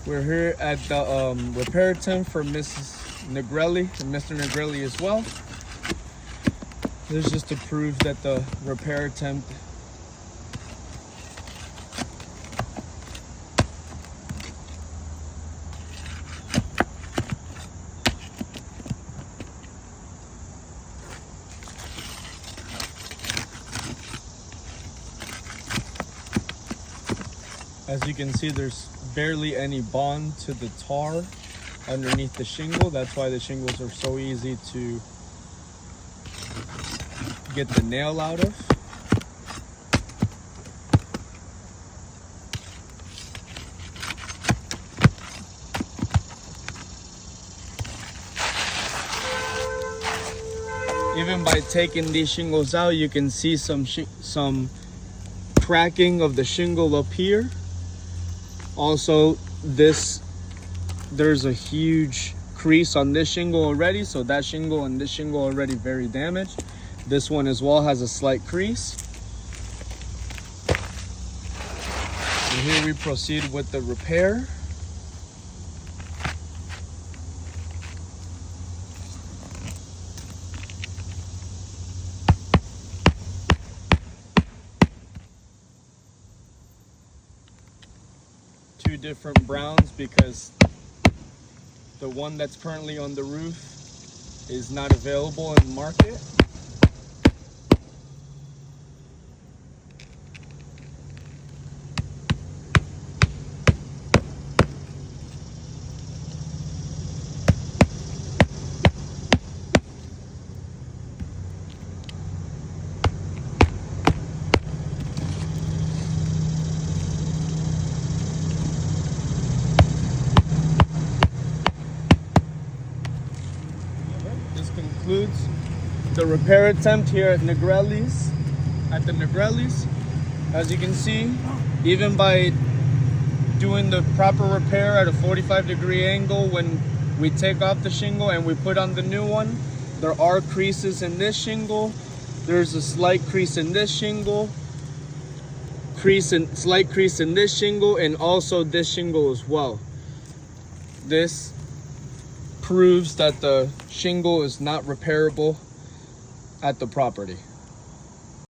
We're here at the repair attempt for Mrs. Nigrelli and Mr. Nigrelli as well. This is just to prove that the repair attempt as you can see, there's barely any bond to the tar underneath the shingle. That's why the shingles are so easy to get the nail out of. Even by taking these shingles out, you can see some cracking of the shingle up here. Also, there's a huge crease on this shingle already, so that shingle and this shingle are already very damaged. This one as well has a slight crease. And here we proceed with the repair. Two different browns because the one that's currently on the roof is not available in the market. This concludes the repair attempt here at Nigrelli's. As you can see, even by doing the proper repair at a 45-degree angle, when we take off the shingle and we put on the new one, there are creases in this shingle. There's a slight crease in this shingle, slight crease in this shingle, and also this shingle as well. This proves that the shingle is not repairable at the property.